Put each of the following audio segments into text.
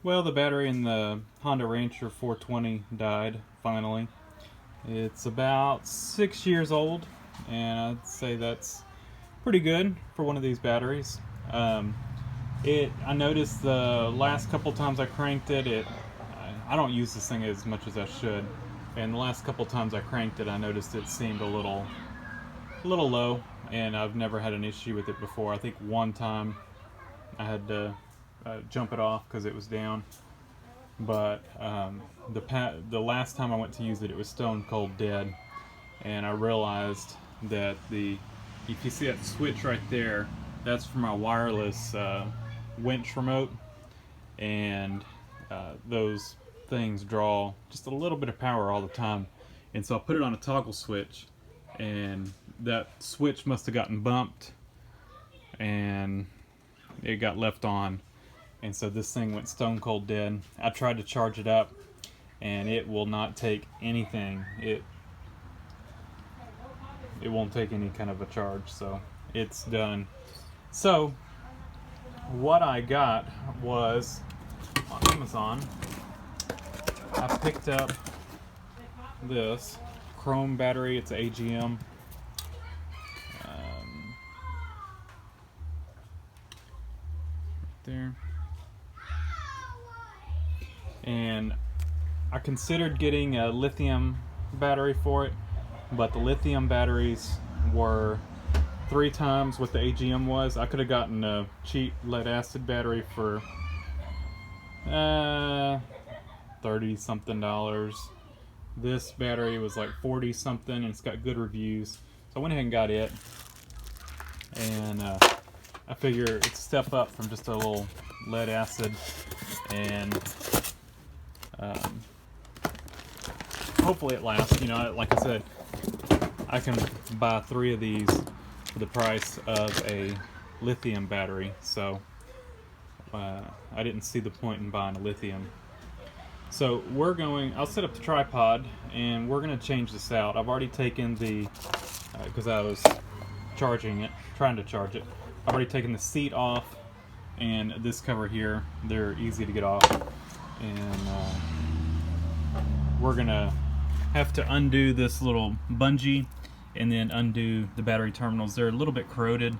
Well, the battery in the Honda Rancher 420 died, finally. It's about 6 years old, and I'd say that's pretty good for one of these batteries. I noticed the last couple times I cranked it, I don't use this thing as much as I should, and the last couple times I cranked it, I noticed it seemed a little low, and I've never had an issue with it before. I think one time I had to jump it off because it was down. But the last time I went to use it, it was stone cold dead, and I realized that if you see that switch right there, that's for my wireless winch remote, and those things draw just a little bit of power all the time, and so I put it on a toggle switch, and that switch must have gotten bumped, and it got left on. And so this thing went stone cold dead. I tried to charge it up, and it will not take anything. It won't take any kind of a charge, so it's done. So what I got was on Amazon. I picked up this Chrome battery. It's AGM. Right there. And I considered getting a lithium battery for it, but the lithium batteries were 3 times what the AGM was. I could have gotten a cheap lead acid battery for $30 something. This battery was like 40 something, and it's got good reviews, so I went ahead and got it. And I figure it's a step up from just a little lead acid, and hopefully it lasts. You know, like I said, I can buy 3 of these for the price of a lithium battery, so I didn't see the point in buying a lithium. So I'll set up the tripod, and we're going to change this out. I've already taken because I was trying to charge it, I've already taken the seat off, and this cover here, they're easy to get off. And we're going to have to undo this little bungee, and then undo the battery terminals. They're a little bit corroded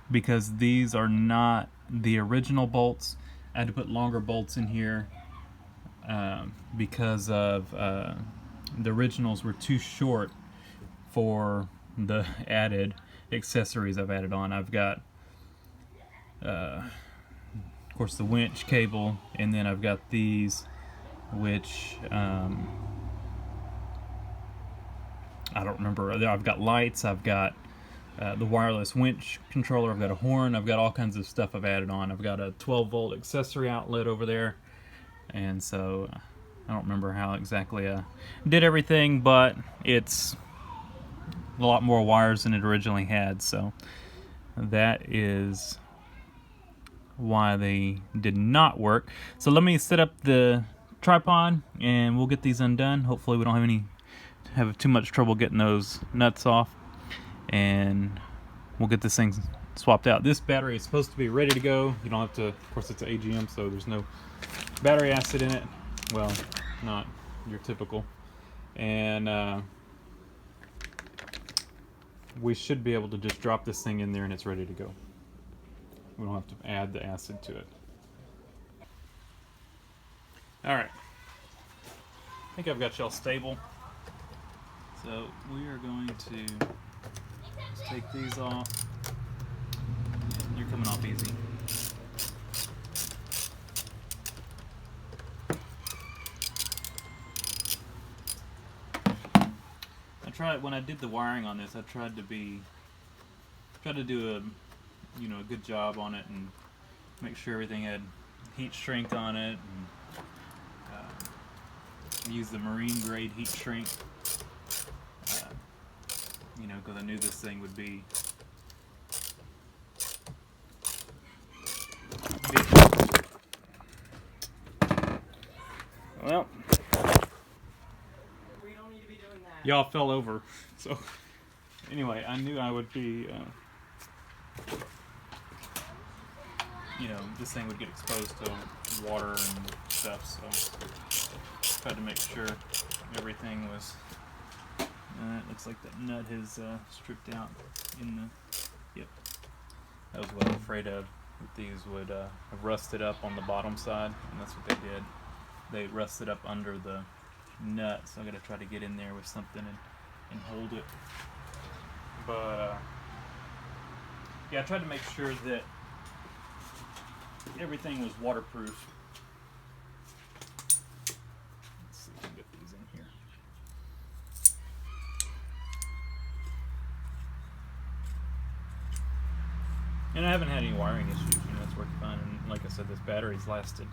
because these are not the original bolts. I had to put longer bolts in here because of the originals were too short for the added accessories I've added on. I've got of course the winch cable, and then I've got these, which I don't remember. I've got lights, I've got the wireless winch controller, I've got a horn, I've got all kinds of stuff I've added on. I've got a 12-volt accessory outlet over there, and so I don't remember how exactly I did everything, but it's a lot more wires than it originally had, so that is why they did not work. So let me set up the tripod, and we'll get these undone. Hopefully we don't have too much trouble getting those nuts off, and we'll get this thing swapped out. This battery is supposed to be ready to go. You don't have to, of course it's an AGM, so there's no battery acid in it. Well, not your typical. And we should be able to just drop this thing in there and it's ready to go. We don't have to add the acid to it. Alright. I think I've got y'all stable. So we are going to just take these off. You're coming off easy. When I did the wiring on this, I tried to do a good job on it and make sure everything had heat shrink on it, and use the marine grade heat shrink. Because I knew this thing would be well. Y'all fell over, so anyway, I knew I would be you know, this thing would get exposed to water and stuff, so tried to make sure everything was. It looks like that nut has stripped out in the. Yep. I was well afraid of that these would have rusted up on the bottom side, and that's what they did. They rusted up under the nut, so I got to try to get in there with something and hold it. But yeah, I tried to make sure that everything was waterproof. Let's see if we can get these in here. And I haven't had any wiring issues, you know, it's working fine. And like I said, this battery's lasted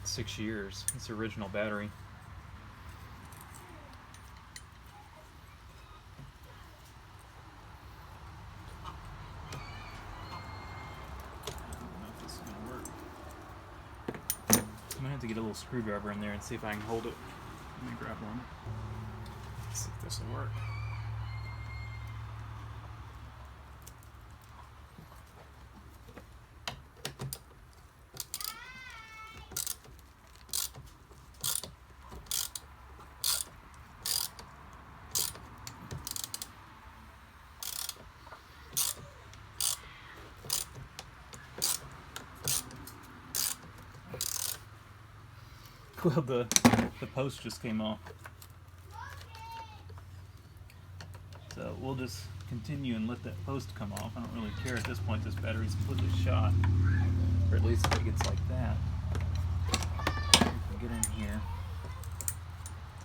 6 years. It's the original battery. I'm gonna have to get a little screwdriver in there and see if I can hold it. Let me grab one. Let's see if this will work. Well, the post just came off. So we'll just continue and let that post come off. I don't really care at this point. This battery's completely shot. Or at least if it gets like that. We can get in here.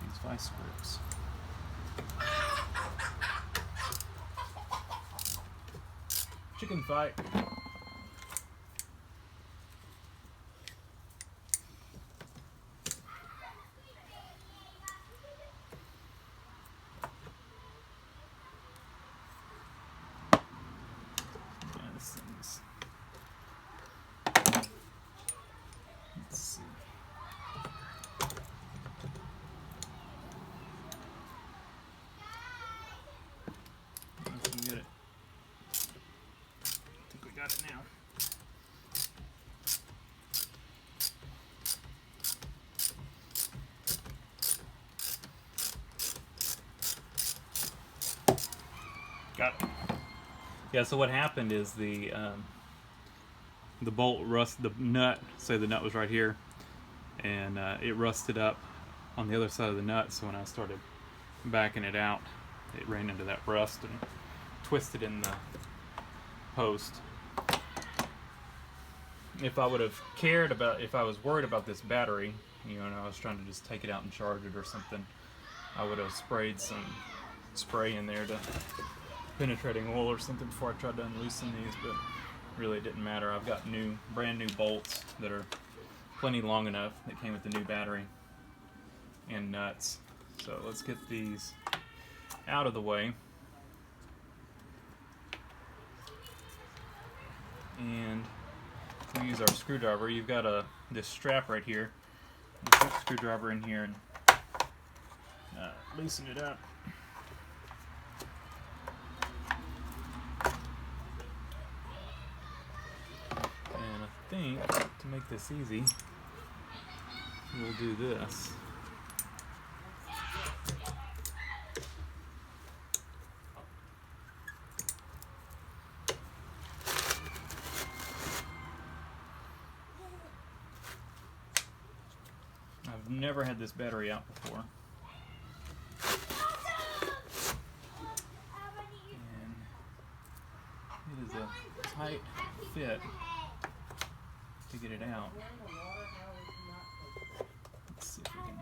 These vice grips. Chicken fight. Let's see. If we can get it. I think we got it now. Got it. Yeah, so what happened is the bolt the nut, say the nut was right here, and it rusted up on the other side of the nut, so when I started backing it out, it ran into that rust and twisted in the post. If I would have cared about, if I was worried about this battery, you know, and I was trying to just take it out and charge it or something, I would have sprayed some spray in there to penetrating oil or something before I tried to unloosen these, but really it didn't matter. I've got brand new bolts that are plenty long enough that came with the new battery and nuts. So let's get these out of the way. And we use our screwdriver. You've got this strap right here. You put the screwdriver in here and loosen it up. I think, to make this easy, we'll do this. I've never had this battery out before. And it is a tight fit to get it out. Let's see if we can.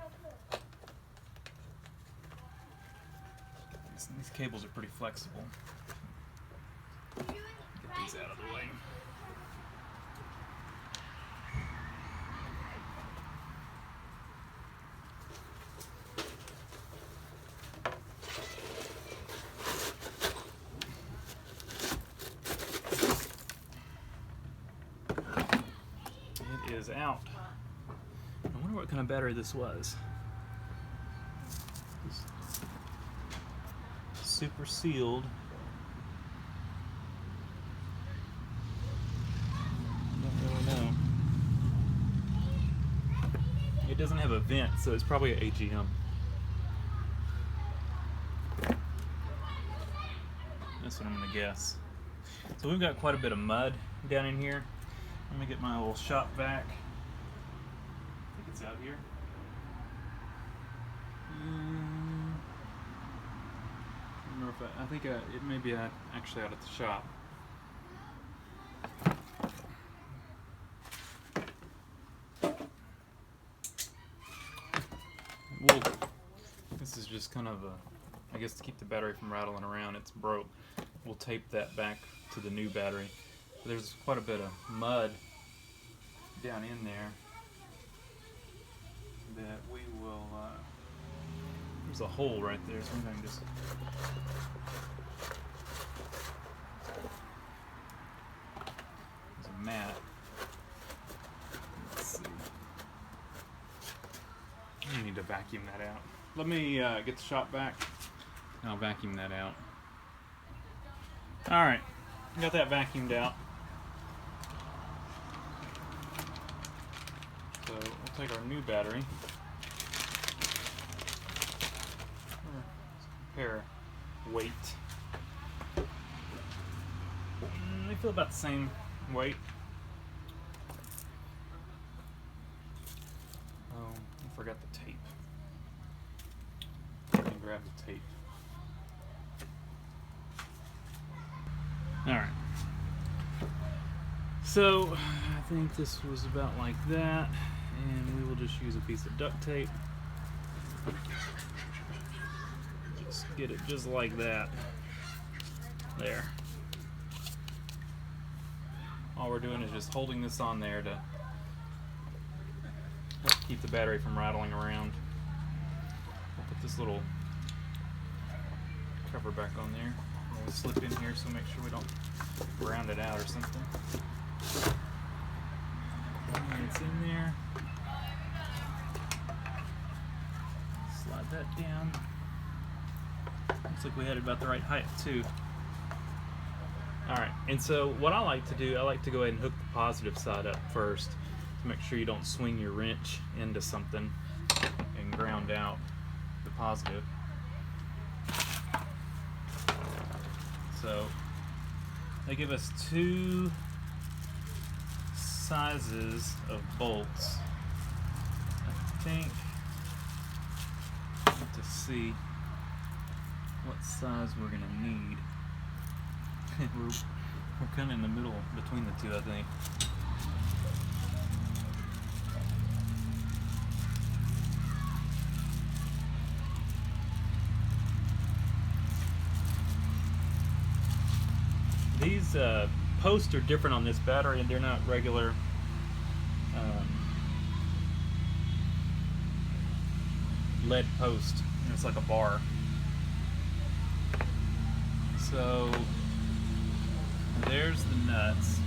These cables are pretty flexible. Get these out of the way. Is out. I wonder what kind of battery this was. Super sealed. Yeah, doesn't have a vent, so it's probably an AGM. That's what I'm gonna guess. So we've got quite a bit of mud down in here. Let me get my little shop vac. I think it's out here. I don't know if I think it may be actually out at the shop. This is just kind of I guess to keep the battery from rattling around. It's broke. We'll tape that back to the new battery. There's quite a bit of mud down in there that we will, there's a hole right there, so I'm going to just there's a mat. Let's see. I need to vacuum that out. Let me get the shop back and I'll vacuum that out. Alright, got that vacuumed out. So we'll take our new battery. Let's compare weight. They feel about the same weight. Oh, I forgot the tape. Let me grab the tape. Alright. So, I think this was about like that, and we will just use a piece of duct tape. Just get it just like that. There. All we're doing is just holding this on there to help keep the battery from rattling around. I'll put this little cover back on there. We'll slip in here so make sure we don't ground it out or something. And it's in there. Slide that down. Looks like we had it about the right height too. Alright, and so what I like to do, I like to go ahead and hook the positive side up first to make sure you don't swing your wrench into something and ground out the positive. So they give us two sizes of bolts. I think to see what size we're gonna need. we're kind of in the middle between the two, I think. These posts are different on this battery, and they're not regular lead post. It's like a bar. So there's the nuts.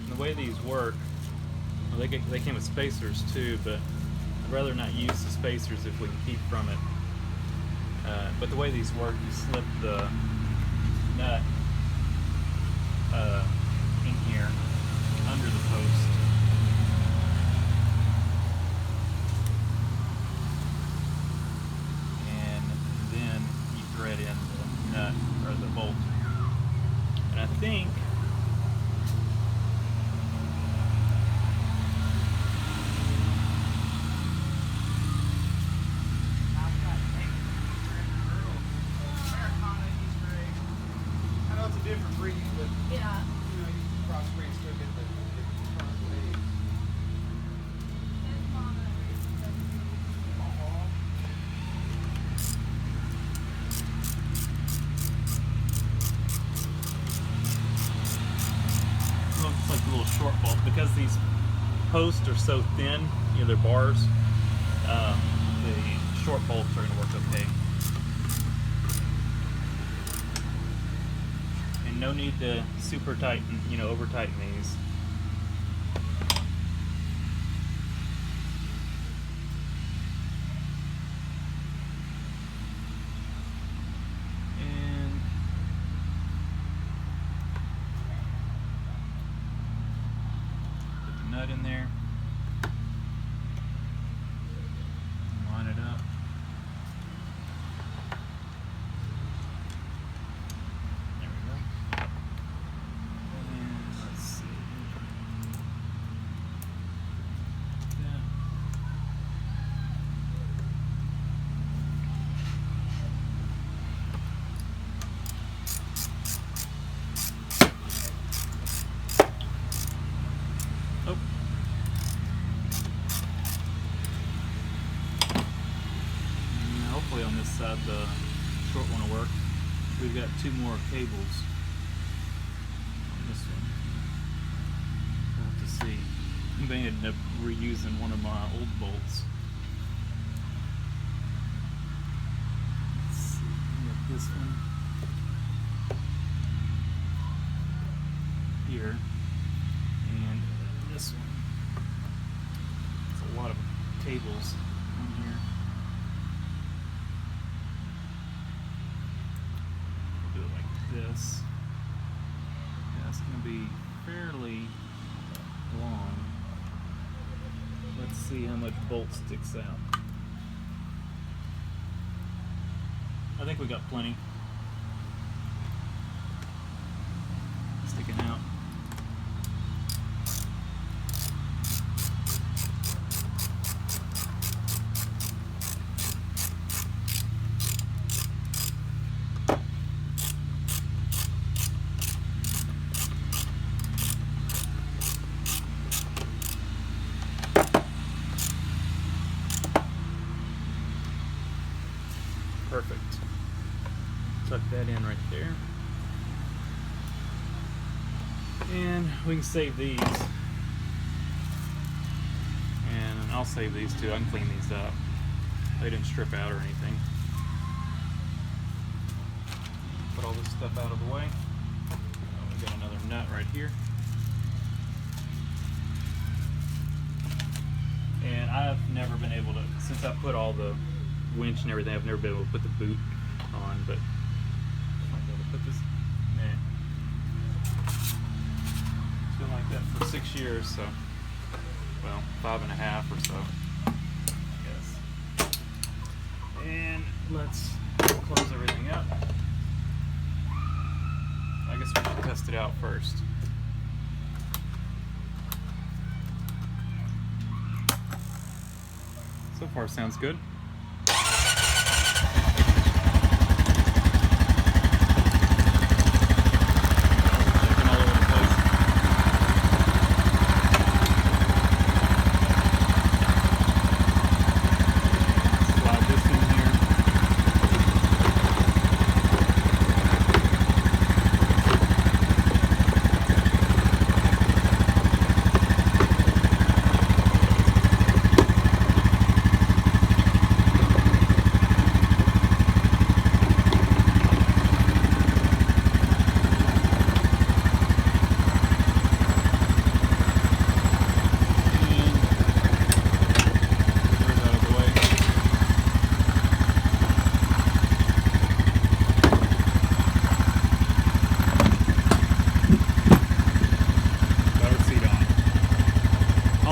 And the way these work, well, they came with spacers too, but I'd rather not use the spacers if we can keep from it. But the way these work, you slip the nut in here under the post. And then you thread in the nut or the bolt. And I think different breed, but Yeah. you know, you can crossbreed and still get the current blade. looks like a little short bolt because these posts are so thin, you know, they're bars. The short bolts are going to work okay. And no need to super tighten, you know, over tighten these. And put the nut in there. we've got 2 more cables on this one. We'll have to see. I may end up reusing one of my old bolts. Let's see, we got this one here, and this one. There's a lot of cables on here. We'll do it like this. Yeah, it's going to be fairly long. Let's see how much bolt sticks out. I think we got plenty sticking out. Perfect. Tuck that in right there. And we can save these. And I'll save these too. I can clean these up. They didn't strip out or anything. Put all this stuff out of the way. Oh, we got another nut right here. And I've never been able to, since I put all the winch and everything, I've never been able to put the boot on, but I might be able to put this. It's been like that for 6 years, so, well, 5.5 or so, I guess. And let's close everything up. I guess we should test it out first. So far, sounds good.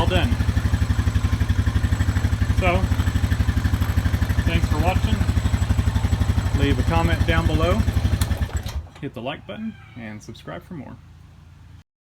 Done. So, thanks for watching. Leave a comment down below, hit the like button, and subscribe for more.